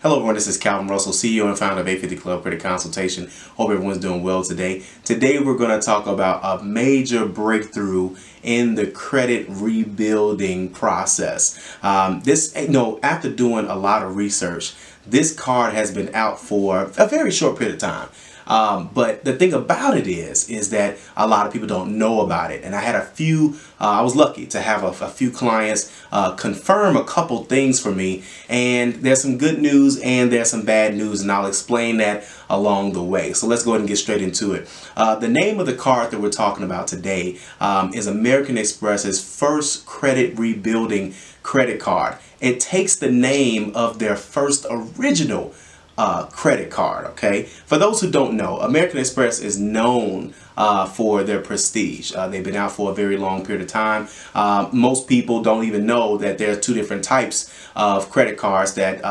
Hello everyone, this is Calvin Russell, CEO and founder of 850 Club Credit Consultation. Hope everyone's doing well today. Today we're going to talk about a major breakthrough in the credit rebuilding process. After doing a lot of research, this card has been out for a very short period of time. But the thing about it is that a lot of people don't know about it. And I had I was lucky to have a few clients confirm a couple things for me. And there's some good news and there's some bad news, and I'll explain that along the way. So let's go ahead and get straight into it. The name of the card that we're talking about today is American Express's first credit rebuilding credit card. It takes the name of their first original credit card. Okay, for those who don't know, American Express is known for their prestige. They've been out for a very long period of time. Most people don't even know that there are two different types of credit cards that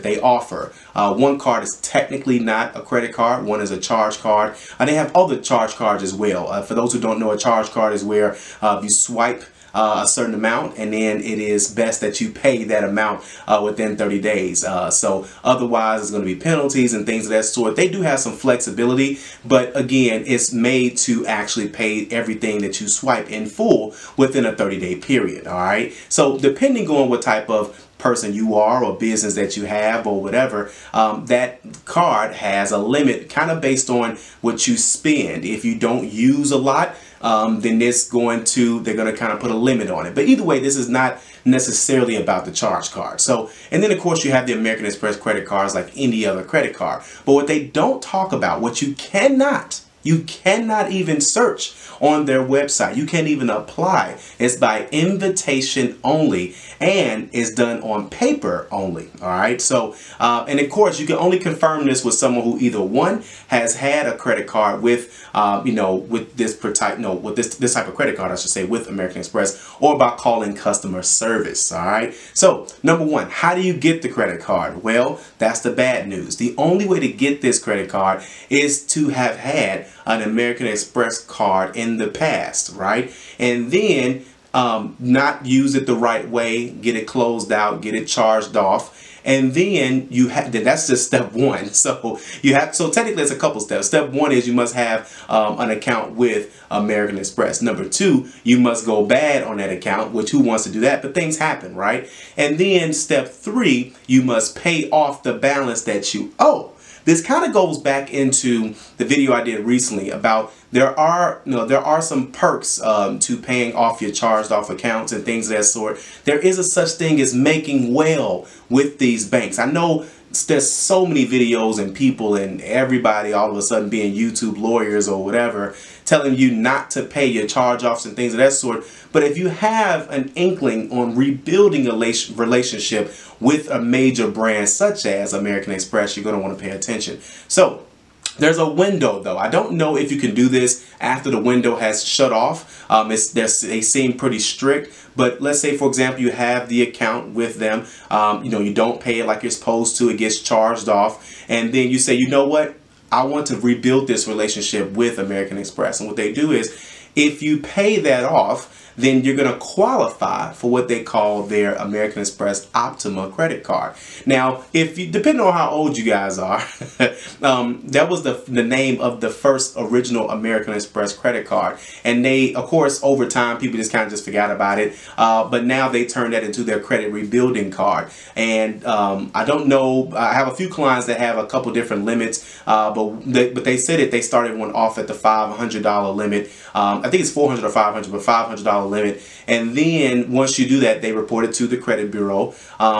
they offer. One card is technically not a credit card. One is a charge card, and they have other charge cards as well. For those who don't know, a charge card is where you swipe a certain amount, and then it is best that you pay that amount within 30 days. So otherwise it's going to be penalties and things of that sort. They do have some flexibility, but again, it's made to actually pay everything that you swipe in full within a 30-day period. All right. So depending on what type of person you are or business that you have or whatever, that card has a limit kind of based on what you spend. If you don't use a lot, then they're going to kind of put a limit on it. But either way, this is not necessarily about the charge card. So, and then of course you have the American Express credit cards like any other credit card. But what they don't talk about, what you cannot even search on their website, you can't even apply, it's by invitation only, and it's done on paper only. All right. So and of course you can only confirm this with someone who either one has had a credit card with with this type of credit card, I should say, with American Express, or by calling customer service. All right. So number one, how do you get the credit card? Well, that's the bad news. The only way to get this credit card is to have had an American Express card in the past, right? And then not use it the right way, get it closed out, get it charged off. And then that's just step one. So technically it's a couple steps. Step one is you must have an account with American Express. Number two, you must go bad on that account, which who wants to do that? But things happen, right? And then step three, you must pay off the balance that you owe. This kind of goes back into the video I did recently about there are some perks to paying off your charged off accounts and things of that sort. There is a such thing as making well with these banks. I know there's so many videos and people and everybody all of a sudden being YouTube lawyers or whatever telling you not to pay your charge-offs and things of that sort. But if you have an inkling on rebuilding a relationship with a major brand such as American Express, you're going to want to pay attention. So there's a window, though. I don't know if you can do this after the window has shut off. They seem pretty strict. But let's say, for example, you have the account with them. You don't pay it like you're supposed to. It gets charged off. And then you say, you know what? I want to rebuild this relationship with American Express. And what they do is, if you pay that off, then you're going to qualify for what they call their American Express Optima credit card. Now, depending on how old you guys are, that was the name of the first original American Express credit card. And they, of course, over time, people just kind of just forgot about it. But now they turned that into their credit rebuilding card. And I don't know, I have a few clients that have a couple different limits, but they said that they started one off at the $500 limit. I think it's $400 or $500, but $500 limit. And then once you do that, they report it to the credit bureau.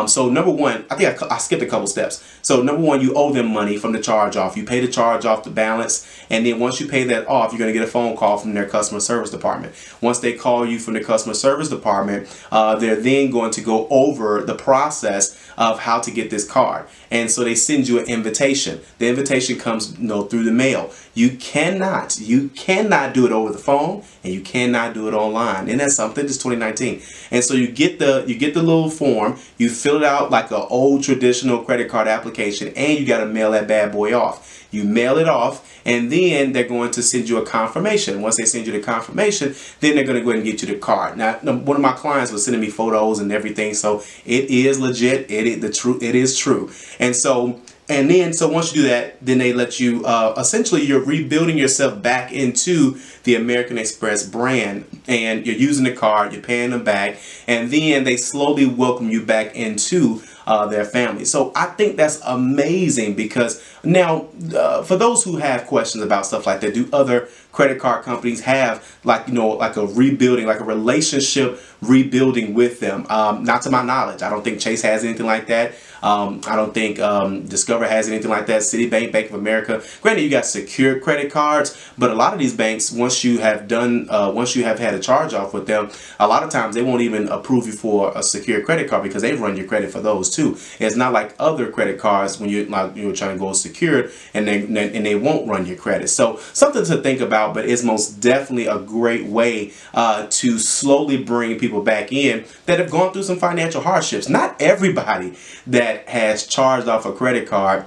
So number one, I think I skipped a couple steps. So number one, you owe them money from the charge off. You pay the charge off, the balance, and then once you pay that off, you're going to get a phone call from their customer service department. Once they call you from the customer service department, they're then going to go over the process of how to get this card. And so they send you an invitation. The invitation comes through the mail. You cannot do it over the phone, and you cannot do it online. Isn't that something? It's 2019. And so you get the little form, you fill it out like an old traditional credit card application, and you got to mail that bad boy off. You mail it off, and then they're going to send you a confirmation. Once they send you the confirmation, then they're going to go ahead and get you the card. Now, one of my clients was sending me photos and everything, so it is legit. It is true. And so once you do that, then they let you, essentially you're rebuilding yourself back into the American Express brand, and you're using the card, you're paying them back, and then they slowly welcome you back into their family. So I think that's amazing, because now for those who have questions about stuff like that, do other credit card companies have like a rebuilding, like a relationship rebuilding with them? Not to my knowledge. I don't think Chase has anything like that. I don't think Discover has anything like that. Citibank, Bank of America. Granted, you got secured credit cards, but a lot of these banks, once you have had a charge off with them, a lot of times they won't even approve you for a secured credit card, because they run your credit for those too. It's not like other credit cards when you're trying to go secured and they won't run your credit. So something to think about, but it's most definitely a great way to slowly bring people back in that have gone through some financial hardships. Not everybody that has charged off a credit card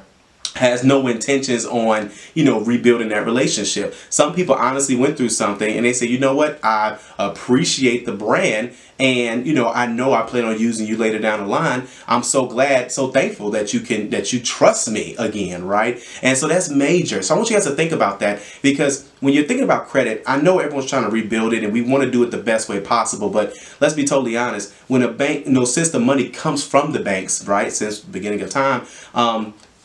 has no intentions on, rebuilding that relationship. Some people honestly went through something and they say, you know what, I appreciate the brand, and I know I plan on using you later down the line. I'm so glad, so thankful that you trust me again, right? And so that's major. So I want you guys to think about that, because when you're thinking about credit, I know everyone's trying to rebuild it and we want to do it the best way possible, but let's be totally honest. When a bank, since the money comes from the banks, right, since the beginning of time,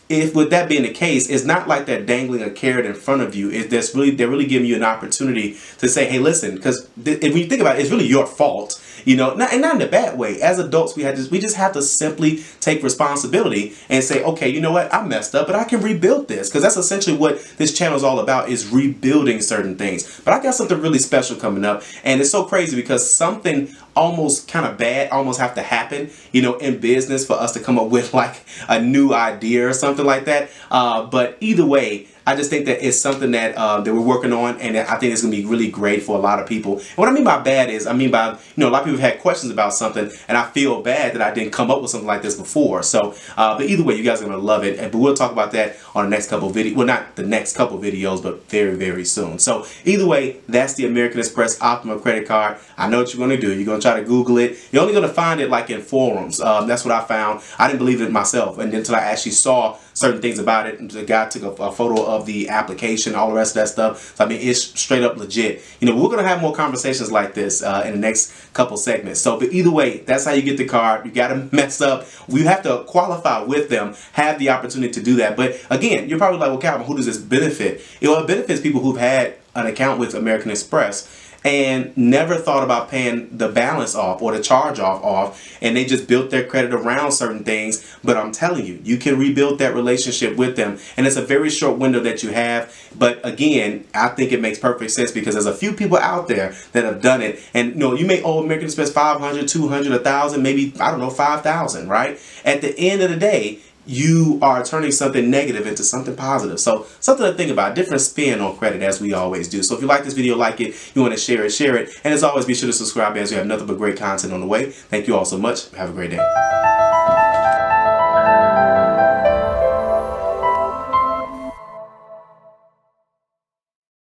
if with that being the case, it's not like they're dangling a carrot in front of you. They're really giving you an opportunity to say, hey, listen, because when you think about it, it's really your fault, not in a bad way. As adults, we just have to simply take responsibility and say, okay, you know what, I messed up, but I can rebuild this, because that's essentially what this channel is all about, is rebuilding certain things. But I got something really special coming up, and it's so crazy because something almost kind of bad almost have to happen, in business for us to come up with like a new idea or something like that. But either way, I just think that it's something that we're working on, and I think it's going to be really great for a lot of people. And what I mean by bad is, a lot of people have had questions about something, and I feel bad that I didn't come up with something like this before. So, but either way, you guys are going to love it. But we'll talk about that on the next couple of videos. Well, not the next couple of videos, but very, very soon. So either way, that's the American Express Optima credit card. I know what you're going to do. You're going to try to Google it. You're only going to find it like in forums. That's what I found. I didn't believe it myself, and until I actually saw certain things about it. The guy took a photo of the application, all the rest of that stuff. So it's straight up legit. We're gonna have more conversations like this in the next couple segments. So, but either way, that's how you get the card. You gotta mess up. We have to qualify with them, have the opportunity to do that. But again, you're probably like, well, Calvin, who does this benefit? It benefits people who've had an account with American Express and never thought about paying the balance off or the charge off, and they just built their credit around certain things. But I'm telling you, you can rebuild that relationship with them, and it's a very short window that you have. But again, I think it makes perfect sense, because there's a few people out there that have done it, and you may owe American Express 500, 200, 1,000, maybe, I don't know, 5,000, right? At the end of the day, you are turning something negative into something positive. So something to think about, different spin on credit, as we always do. So if you like this video, like it. You want to share it. And as always, be sure to subscribe, as we have nothing but great content on the way. Thank you all so much. Have a great day.